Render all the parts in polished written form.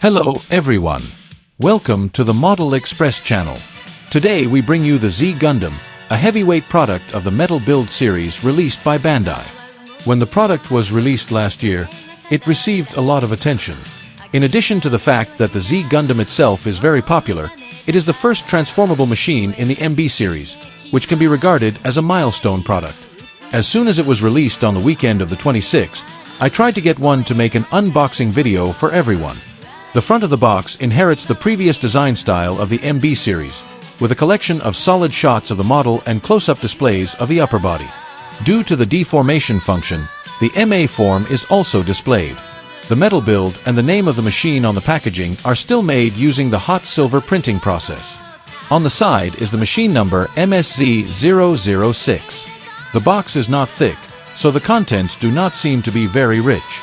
Hello everyone. Welcome to the Model Express channel. Today we bring you the ZGundam, a heavyweight product of the Metal Build series released by Bandai. When the product was released last year, it received a lot of attention. In addition to the fact that the ZGundam itself is very popular, it is the first transformable machine in the MB series, which can be regarded as a milestone product. As soon as it was released on the weekend of the 26th, I tried to get one to make an unboxing video for everyone. The front of the box inherits the previous design style of the MB series, with a collection of solid shots of the model and close-up displays of the upper body. Due to the deformation function, the MA form is also displayed. The metal build and the name of the machine on the packaging are still made using the hot silver printing process. On the side is the machine number MSZ006. The box is not thick, so the contents do not seem to be very rich.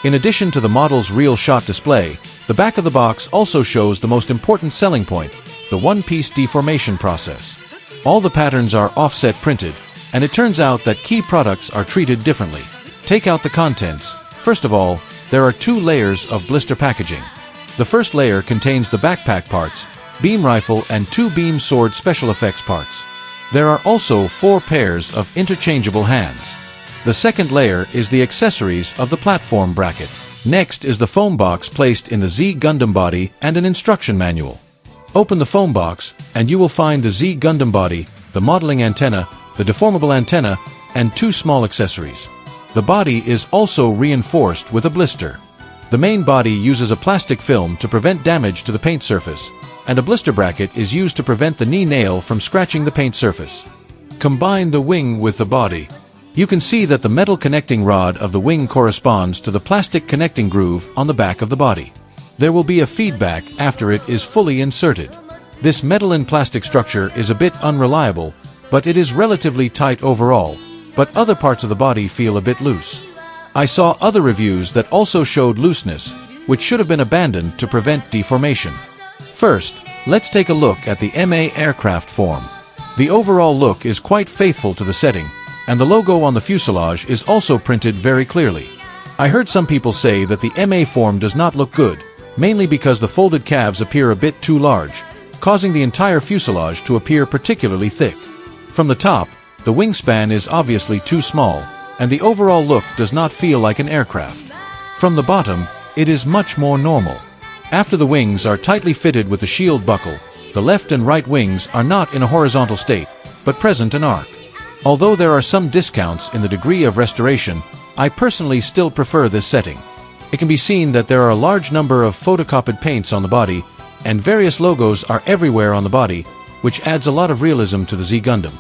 In addition to the model's real shot display, the back of the box also shows the most important selling point, the one-piece deformation process. All the patterns are offset printed, and it turns out that key products are treated differently. Take out the contents. First of all, there are two layers of blister packaging. The first layer contains the backpack parts, beam rifle and two beam sword special effects parts. There are also 4 pairs of interchangeable hands. The second layer is the accessories of the platform bracket. Next is the foam box placed in the ZGundam body and an instruction manual. Open the foam box and you will find the ZGundam body, the modeling antenna, the deformable antenna, and 2 small accessories. The body is also reinforced with a blister. The main body uses a plastic film to prevent damage to the paint surface, and a blister bracket is used to prevent the knee nail from scratching the paint surface. Combine the wing with the body. You can see that the metal connecting rod of the wing corresponds to the plastic connecting groove on the back of the body. There will be a feedback after it is fully inserted. This metal and plastic structure is a bit unreliable, but it is relatively tight overall, but other parts of the body feel a bit loose. I saw other reviews that also showed looseness, which should have been abandoned to prevent deformation. First, let's take a look at the MA aircraft form. The overall look is quite faithful to the setting, and the logo on the fuselage is also printed very clearly. I heard some people say that the MA form does not look good, mainly because the folded calves appear a bit too large, causing the entire fuselage to appear particularly thick. From the top, the wingspan is obviously too small, and the overall look does not feel like an aircraft. From the bottom, it is much more normal. After the wings are tightly fitted with the shield buckle, the left and right wings are not in a horizontal state, but present an arc. Although there are some discounts in the degree of restoration, I personally still prefer this setting. It can be seen that there are a large number of photocopied paints on the body, and various logos are everywhere on the body, which adds a lot of realism to the ZGundam.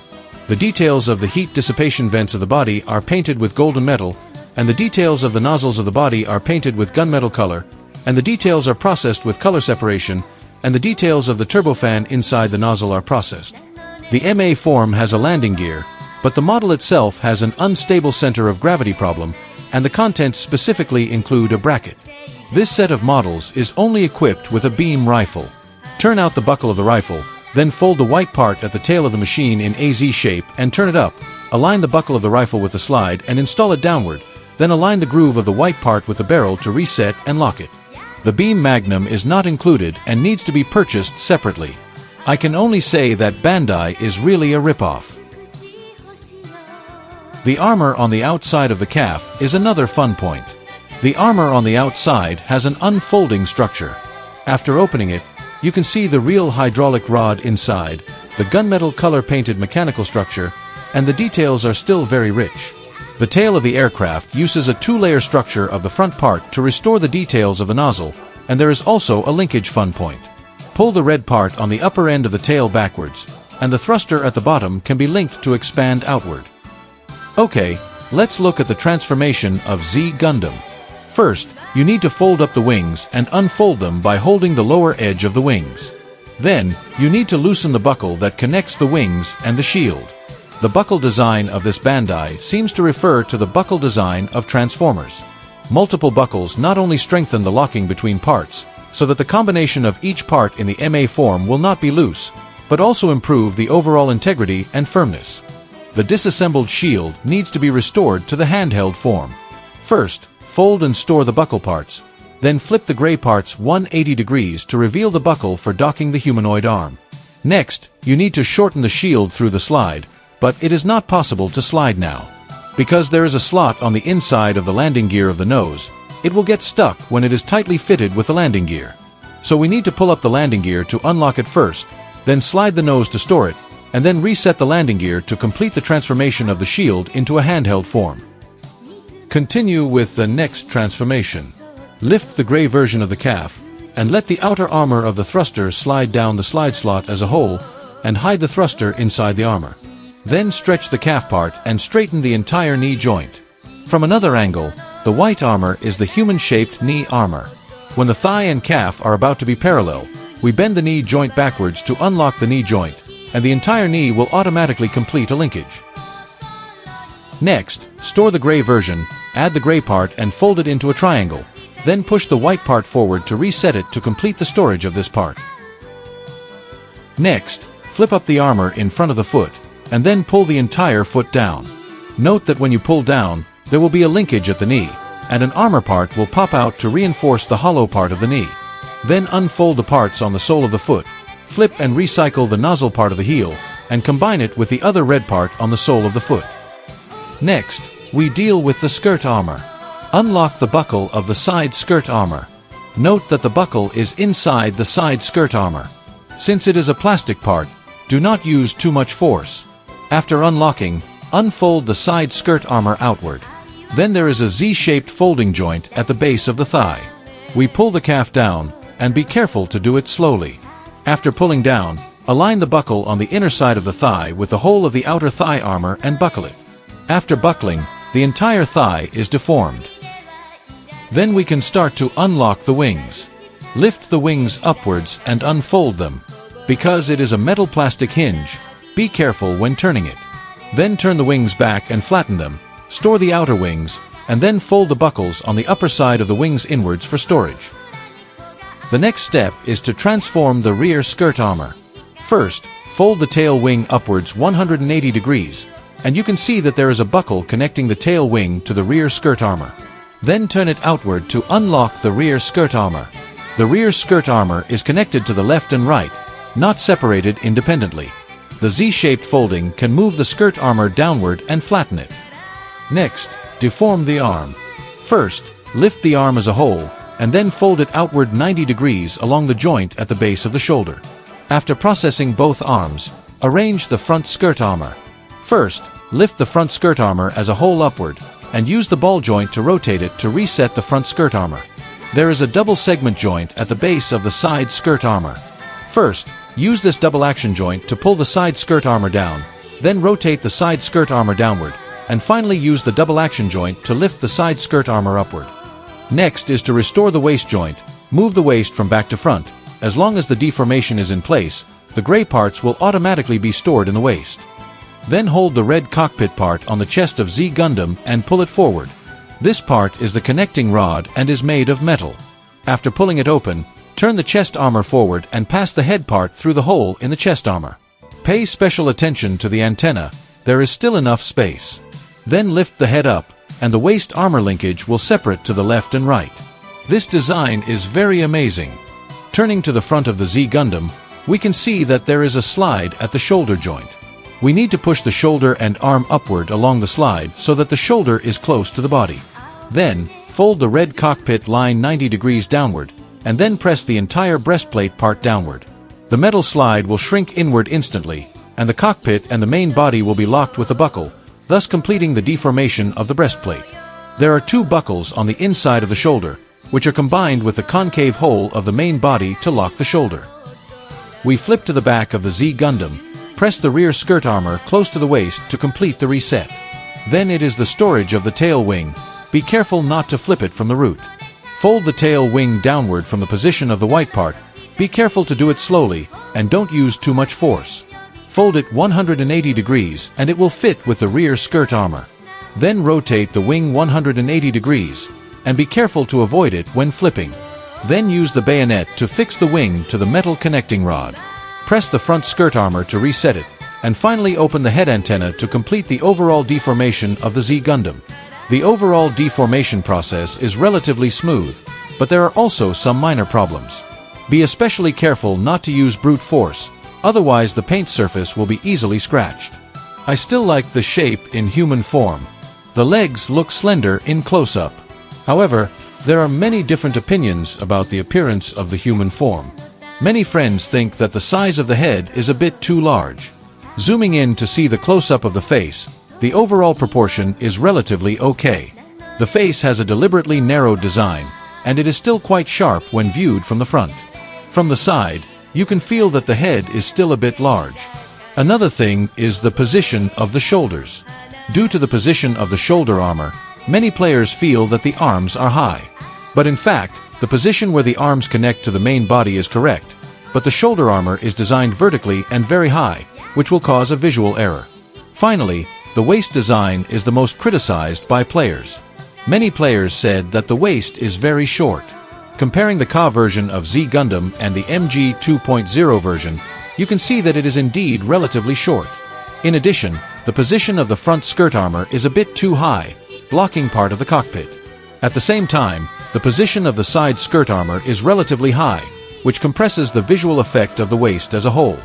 The details of the heat dissipation vents of the body are painted with golden metal, and the details of the nozzles of the body are painted with gunmetal color, and the details are processed with color separation, and the details of the turbofan inside the nozzle are processed. The MA form has a landing gear, but the model itself has an unstable center of gravity problem, and the contents specifically include a bracket. This set of models is only equipped with a beam rifle. Turn out the buckle of the rifle, then fold the white part at the tail of the machine in AZ shape and turn it up. Align the buckle of the rifle with the slide and install it downward, then align the groove of the white part with the barrel to reset and lock it. The beam magnum is not included and needs to be purchased separately. I can only say that Bandai is really a ripoff. The armor on the outside of the calf is another fun point. The armor on the outside has an unfolding structure. After opening it, you can see the real hydraulic rod inside, the gunmetal color-painted mechanical structure, and the details are still very rich. The tail of the aircraft uses a 2-layer structure of the front part to restore the details of the nozzle, and there is also a linkage fun point. Pull the red part on the upper end of the tail backwards, and the thruster at the bottom can be linked to expand outward. Okay, let's look at the transformation of ZGundam. First, you need to fold up the wings and unfold them by holding the lower edge of the wings. Then, you need to loosen the buckle that connects the wings and the shield. The buckle design of this Bandai seems to refer to the buckle design of Transformers. Multiple buckles not only strengthen the locking between parts, so that the combination of each part in the MA form will not be loose, but also improve the overall integrity and firmness. The disassembled shield needs to be restored to the handheld form. First, fold and store the buckle parts, Then flip the gray parts 180 degrees to reveal the buckle for docking the humanoid arm. Next, you need to shorten the shield through the slide, but it is not possible to slide now. Because there is a slot on the inside of the landing gear of the nose, it will get stuck when it is tightly fitted with the landing gear. So we need to pull up the landing gear to unlock it first, then slide the nose to store it, and then reset the landing gear to complete the transformation of the shield into a handheld form. Continue with the next transformation. Lift the gray version of the calf, and let the outer armor of the thruster slide down the slide slot as a whole, and hide the thruster inside the armor. Then stretch the calf part and straighten the entire knee joint. From another angle, the white armor is the human-shaped knee armor. When the thigh and calf are about to be parallel, we bend the knee joint backwards to unlock the knee joint, and the entire knee will automatically complete a linkage. Next, store the gray version, add the gray part and fold it into a triangle. Then push the white part forward to reset it to complete the storage of this part. Next, flip up the armor in front of the foot, and then pull the entire foot down. Note that when you pull down, there will be a linkage at the knee, and an armor part will pop out to reinforce the hollow part of the knee. Then unfold the parts on the sole of the foot, flip and recycle the nozzle part of the heel, and combine it with the other red part on the sole of the foot. Next, we deal with the skirt armor. Unlock the buckle of the side skirt armor. Note that the buckle is inside the side skirt armor. Since it is a plastic part, do not use too much force. After unlocking, unfold the side skirt armor outward. Then there is a Z-shaped folding joint at the base of the thigh. We pull the calf down, and be careful to do it slowly. After pulling down, align the buckle on the inner side of the thigh with the whole of the outer thigh armor and buckle it. After buckling, the entire thigh is deformed. Then we can start to unlock the wings. Lift the wings upwards and unfold them. Because it is a metal plastic hinge, be careful when turning it. Then turn the wings back and flatten them, store the outer wings, and then fold the buckles on the upper side of the wings inwards for storage. The next step is to transform the rear skirt armor. First, fold the tail wing upwards 180 degrees, and you can see that there is a buckle connecting the tail wing to the rear skirt armor. Then turn it outward to unlock the rear skirt armor. The rear skirt armor is connected to the left and right, not separated independently. The Z-shaped folding can move the skirt armor downward and flatten it. Next, deform the arm. First, lift the arm as a whole, and then fold it outward 90 degrees along the joint at the base of the shoulder. After processing both arms, arrange the front skirt armor. First, lift the front skirt armor as a whole upward, and use the ball joint to rotate it to reset the front skirt armor. There is a double segment joint at the base of the side skirt armor. First, use this double action joint to pull the side skirt armor down, then rotate the side skirt armor downward, and finally use the double action joint to lift the side skirt armor upward. Next is to restore the waist joint. Move the waist from back to front. As long as the deformation is in place, the gray parts will automatically be stored in the waist. Then hold the red cockpit part on the chest of ZGundam and pull it forward. This part is the connecting rod and is made of metal. After pulling it open, turn the chest armor forward and pass the head part through the hole in the chest armor. Pay special attention to the antenna, there is still enough space. Then lift the head up, and the waist armor linkage will separate to the left and right. This design is very amazing. Turning to the front of the ZGundam, we can see that there is a slide at the shoulder joint. We need to push the shoulder and arm upward along the slide so that the shoulder is close to the body. Then, fold the red cockpit line 90 degrees downward, and then press the entire breastplate part downward. The metal slide will shrink inward instantly, and the cockpit and the main body will be locked with a buckle, thus completing the deformation of the breastplate. There are two buckles on the inside of the shoulder, which are combined with the concave hole of the main body to lock the shoulder. We flip to the back of the ZGundam, press the rear skirt armor close to the waist to complete the reset. Then it is the storage of the tail wing. Be careful not to flip it from the root. Fold the tail wing downward from the position of the white part. Be careful to do it slowly, and don't use too much force. Fold it 180 degrees and it will fit with the rear skirt armor. Then rotate the wing 180 degrees, and be careful to avoid it when flipping. Then use the bayonet to fix the wing to the metal connecting rod. Press the front skirt armor to reset it, and finally open the head antenna to complete the overall deformation of the ZGundam. The overall deformation process is relatively smooth. but there are also some minor problems. Be especially careful not to use brute force, otherwise the paint surface will be easily scratched. I still like the shape in human form. The legs look slender in close-up. However, there are many different opinions about the appearance of the human form. Many friends think that the size of the head is a bit too large. Zooming in to see the close-up of the face, the overall proportion is relatively okay. The face has a deliberately narrowed design, and it is still quite sharp when viewed from the front. From the side, you can feel that the head is still a bit large. Another thing is the position of the shoulders. Due to the position of the shoulder armor, many players feel that the arms are high. But in fact, the position where the arms connect to the main body is correct, but the shoulder armor is designed vertically and very high, which will cause a visual error. Finally, the waist design is the most criticized by players. Many players said that the waist is very short. Comparing the KA version of ZGundam and the MG 2.0 version, you can see that it is indeed relatively short. In addition, the position of the front skirt armor is a bit too high, blocking part of the cockpit. At the same time, the position of the side skirt armor is relatively high, which compresses the visual effect of the waist as a whole.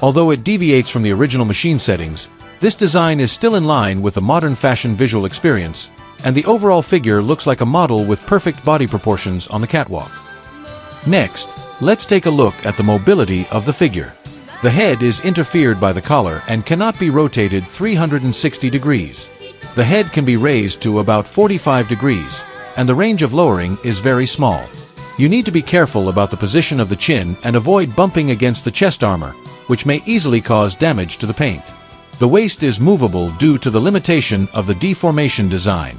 Although it deviates from the original machine settings, this design is still in line with the modern fashion visual experience, and the overall figure looks like a model with perfect body proportions on the catwalk. Next, let's take a look at the mobility of the figure. The head is interfered by the collar and cannot be rotated 360 degrees. The head can be raised to about 45 degrees, and the range of lowering is very small. You need to be careful about the position of the chin and avoid bumping against the chest armor, which may easily cause damage to the paint. The waist is movable due to the limitation of the deformation design.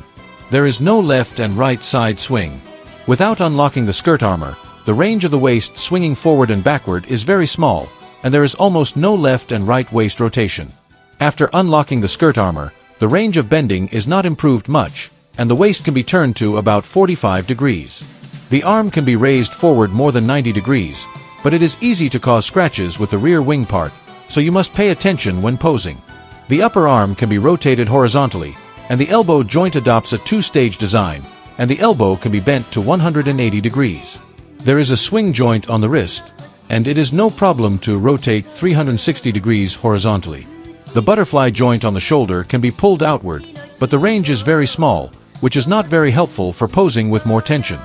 There is no left and right side swing. Without unlocking the skirt armor, the range of the waist swinging forward and backward is very small, and there is almost no left and right waist rotation. After unlocking the skirt armor, the range of bending is not improved much, and the waist can be turned to about 45 degrees. The arm can be raised forward more than 90 degrees, but it is easy to cause scratches with the rear wing part, so you must pay attention when posing. The upper arm can be rotated horizontally, and the elbow joint adopts a two-stage design, and the elbow can be bent to 180 degrees. There is a swing joint on the wrist, and it is no problem to rotate 360 degrees horizontally. The butterfly joint on the shoulder can be pulled outward, but the range is very small, which is not very helpful for posing with more tension.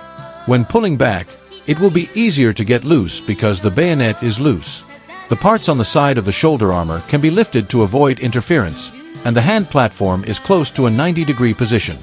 When pulling back, it will be easier to get loose because the bayonet is loose. The parts on the side of the shoulder armor can be lifted to avoid interference, and the hand platform is close to a 90-degree position.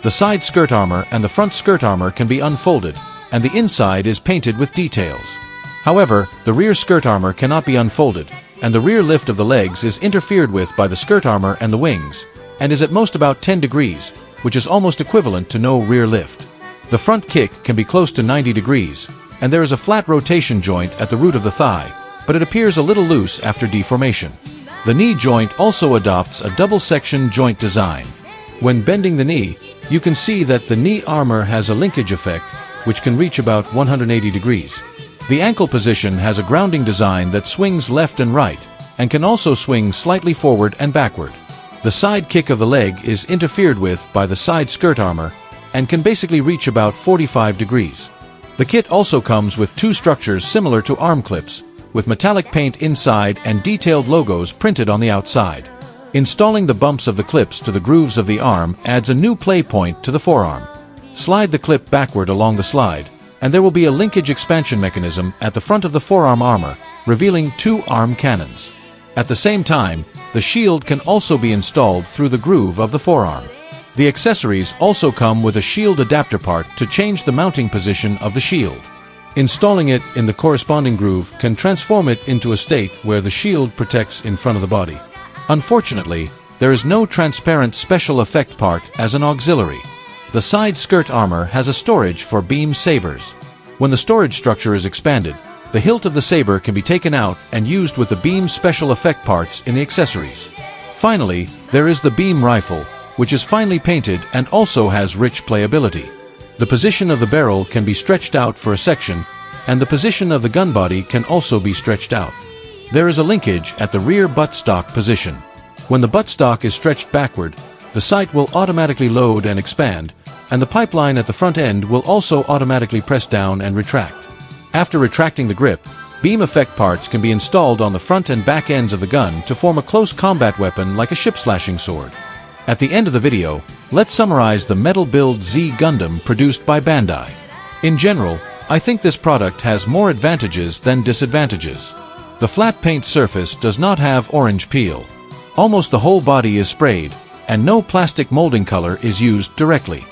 The side skirt armor and the front skirt armor can be unfolded, and the inside is painted with details. However, the rear skirt armor cannot be unfolded, and the rear lift of the legs is interfered with by the skirt armor and the wings, and is at most about 10 degrees, which is almost equivalent to no rear lift. The front kick can be close to 90 degrees, and there is a flat rotation joint at the root of the thigh, but it appears a little loose after deformation. The knee joint also adopts a double-section joint design. When bending the knee, you can see that the knee armor has a linkage effect, which can reach about 180 degrees. The ankle position has a grounding design that swings left and right, and can also swing slightly forward and backward. The side kick of the leg is interfered with by the side skirt armor, and can basically reach about 45 degrees. The kit also comes with two structures similar to arm clips, with metallic paint inside and detailed logos printed on the outside. Installing the bumps of the clips to the grooves of the arm adds a new play point to the forearm. Slide the clip backward along the slide, and there will be a linkage expansion mechanism at the front of the forearm armor, revealing two arm cannons. At the same time, the shield can also be installed through the groove of the forearm. The accessories also come with a shield adapter part to change the mounting position of the shield. Installing it in the corresponding groove can transform it into a state where the shield protects in front of the body. Unfortunately, there is no transparent special effect part as an auxiliary. The side skirt armor has a storage for beam sabers. When the storage structure is expanded, the hilt of the saber can be taken out and used with the beam special effect parts in the accessories. Finally, there is the beam rifle, which is finely painted and also has rich playability. The position of the barrel can be stretched out for a section, and the position of the gun body can also be stretched out. There is a linkage at the rear buttstock position. When the buttstock is stretched backward, the sight will automatically load and expand, and the pipeline at the front end will also automatically press down and retract. After retracting the grip, beam effect parts can be installed on the front and back ends of the gun to form a close combat weapon like a ship-slashing sword. At the end of the video, let's summarize the metal build ZGundam produced by Bandai. In general, I think this product has more advantages than disadvantages. The flat paint surface does not have orange peel. Almost the whole body is sprayed, and no plastic molding color is used directly.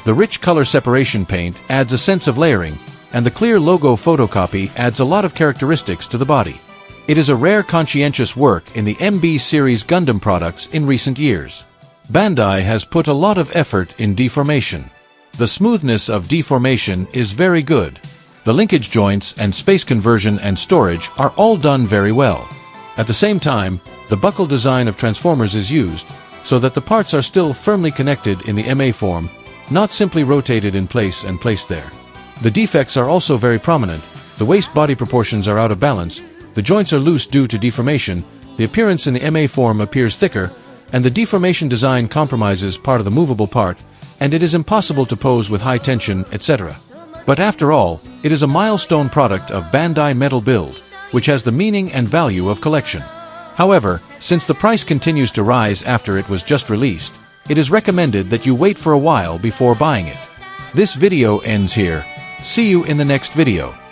The rich color separation paint adds a sense of layering, and the clear logo photocopy adds a lot of characteristics to the body. It is a rare conscientious work in the MB series Gundam products in recent years. Bandai has put a lot of effort in deformation. The smoothness of deformation is very good. The linkage joints and space conversion and storage are all done very well. At the same time, the buckle design of transformers is used, so that the parts are still firmly connected in the MA form, not simply rotated in place and placed there. The defects are also very prominent. The waist-body proportions are out of balance, the joints are loose due to deformation, the appearance in the MA form appears thicker, and the deformation design compromises part of the movable part, and it is impossible to pose with high tension, etc. But after all, it is a milestone product of Bandai Metal Build, which has the meaning and value of collection. However, since the price continues to rise after it was just released, it is recommended that you wait for a while before buying it. This video ends here. See you in the next video.